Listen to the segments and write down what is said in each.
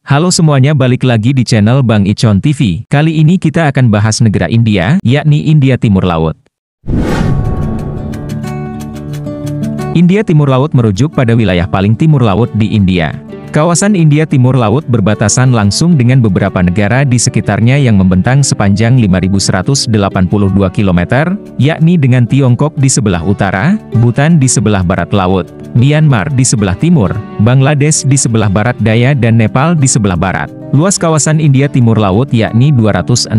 Halo semuanya, balik lagi di channel Bang Icon TV. Kali ini kita akan bahas negara India, yakni India Timur Laut. India Timur Laut merujuk pada wilayah paling timur laut di India. Kawasan India Timur Laut berbatasan langsung dengan beberapa negara di sekitarnya yang membentang sepanjang 5.182 km, yakni dengan Tiongkok di sebelah utara, Bhutan di sebelah barat laut, Myanmar di sebelah timur, Bangladesh di sebelah barat daya dan Nepal di sebelah barat. Luas kawasan India Timur Laut yakni 262.230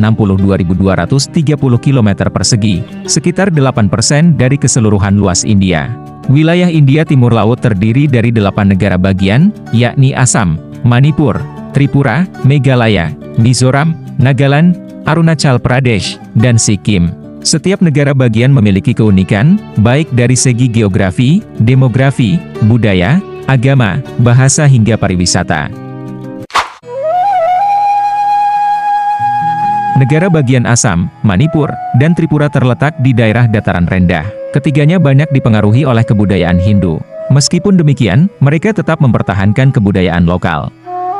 km persegi, sekitar 8% dari keseluruhan luas India. Wilayah India Timur Laut terdiri dari 8 negara bagian, yakni Assam, Manipur, Tripura, Meghalaya, Mizoram, Nagaland, Arunachal Pradesh, dan Sikkim. Setiap negara bagian memiliki keunikan, baik dari segi geografi, demografi, budaya, agama, bahasa hingga pariwisata. Negara bagian Assam, Manipur, dan Tripura terletak di daerah dataran rendah. Ketiganya banyak dipengaruhi oleh kebudayaan Hindu. Meskipun demikian, mereka tetap mempertahankan kebudayaan lokal.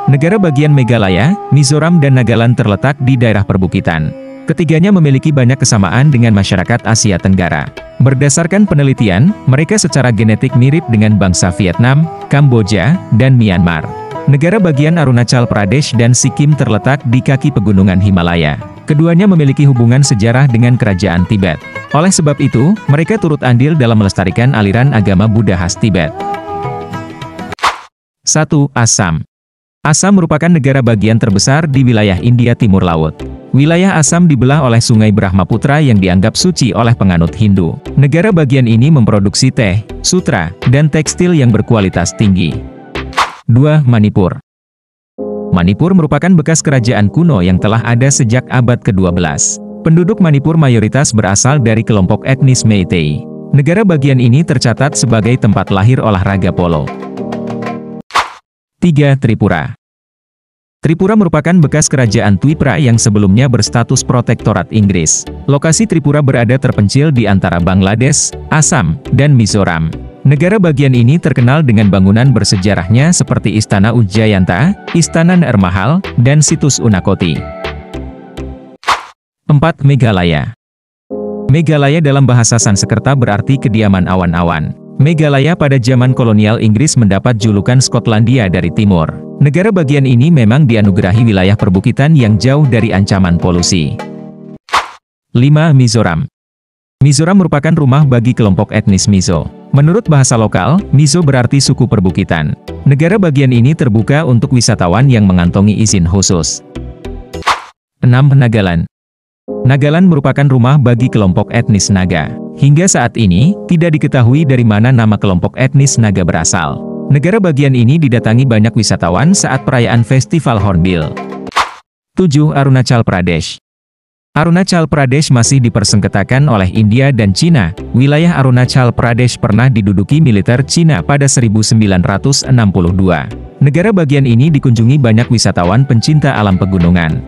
Negara bagian Meghalaya, Mizoram dan Nagaland terletak di daerah perbukitan. Ketiganya memiliki banyak kesamaan dengan masyarakat Asia Tenggara. Berdasarkan penelitian, mereka secara genetik mirip dengan bangsa Vietnam, Kamboja, dan Myanmar. Negara bagian Arunachal Pradesh dan Sikkim terletak di kaki pegunungan Himalaya. Keduanya memiliki hubungan sejarah dengan kerajaan Tibet. Oleh sebab itu, mereka turut andil dalam melestarikan aliran agama Buddha khas Tibet. 1. Assam. Assam merupakan negara bagian terbesar di wilayah India Timur Laut. Wilayah Assam dibelah oleh Sungai Brahmaputra yang dianggap suci oleh penganut Hindu. Negara bagian ini memproduksi teh, sutra, dan tekstil yang berkualitas tinggi. 2. Manipur. Manipur merupakan bekas kerajaan kuno yang telah ada sejak abad ke-12. Penduduk Manipur mayoritas berasal dari kelompok etnis Meitei. Negara bagian ini tercatat sebagai tempat lahir olahraga polo. 3. Tripura. Tripura merupakan bekas kerajaan Twipra yang sebelumnya berstatus protektorat Inggris. Lokasi Tripura berada terpencil di antara Bangladesh, Assam, dan Mizoram. Negara bagian ini terkenal dengan bangunan bersejarahnya seperti Istana Ujjayanta, Istana Ner Mahal, dan situs Unakoti. 4. Meghalaya. Meghalaya dalam bahasa Sanskerta berarti kediaman awan-awan. Meghalaya pada zaman kolonial Inggris mendapat julukan Skotlandia dari timur. Negara bagian ini memang dianugerahi wilayah perbukitan yang jauh dari ancaman polusi. 5. Mizoram. Mizoram merupakan rumah bagi kelompok etnis Mizo. Menurut bahasa lokal, Mizo berarti suku perbukitan. Negara bagian ini terbuka untuk wisatawan yang mengantongi izin khusus. 6. Nagaland. Nagaland merupakan rumah bagi kelompok etnis Naga. Hingga saat ini, tidak diketahui dari mana nama kelompok etnis Naga berasal. Negara bagian ini didatangi banyak wisatawan saat perayaan Festival Hornbill. 7. Arunachal Pradesh. Arunachal Pradesh masih dipersengketakan oleh India dan Cina. Wilayah Arunachal Pradesh pernah diduduki militer Cina pada 1962. Negara bagian ini dikunjungi banyak wisatawan pencinta alam pegunungan.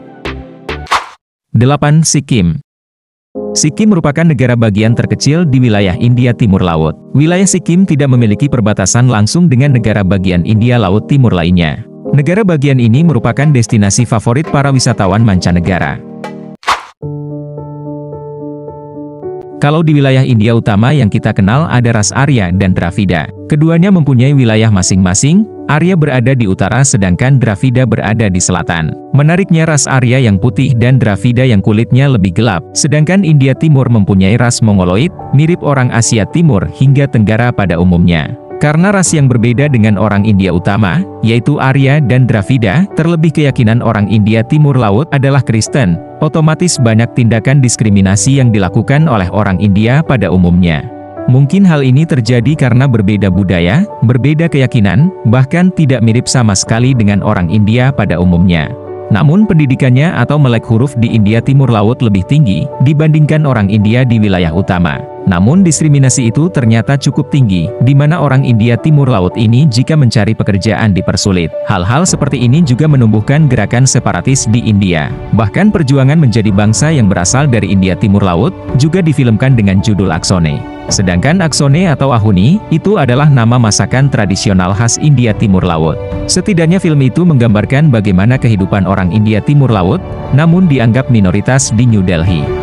8. Sikkim. Sikkim merupakan negara bagian terkecil di wilayah India Timur Laut. Wilayah Sikkim tidak memiliki perbatasan langsung dengan negara bagian India Laut Timur lainnya. Negara bagian ini merupakan destinasi favorit para wisatawan mancanegara. Kalau di wilayah India utama yang kita kenal ada ras Arya dan Dravida. Keduanya mempunyai wilayah masing-masing, Arya berada di utara sedangkan Dravida berada di selatan. Menariknya ras Arya yang putih dan Dravida yang kulitnya lebih gelap, sedangkan India Timur mempunyai ras Mongoloid, mirip orang Asia Timur hingga Tenggara pada umumnya. Karena ras yang berbeda dengan orang India utama, yaitu Arya dan Dravida, terlebih keyakinan orang India Timur Laut adalah Kristen, otomatis banyak tindakan diskriminasi yang dilakukan oleh orang India pada umumnya. Mungkin hal ini terjadi karena berbeda budaya, berbeda keyakinan, bahkan tidak mirip sama sekali dengan orang India pada umumnya. Namun pendidikannya atau melek huruf di India Timur Laut lebih tinggi, dibandingkan orang India di wilayah utama. Namun diskriminasi itu ternyata cukup tinggi, di mana orang India Timur Laut ini jika mencari pekerjaan dipersulit. Hal-hal seperti ini juga menumbuhkan gerakan separatis di India. Bahkan perjuangan menjadi bangsa yang berasal dari India Timur Laut, juga difilmkan dengan judul Aksone. Sedangkan Aksone atau Ahuni, itu adalah nama masakan tradisional khas India Timur Laut. Setidaknya film itu menggambarkan bagaimana kehidupan orang India Timur Laut, namun dianggap minoritas di New Delhi.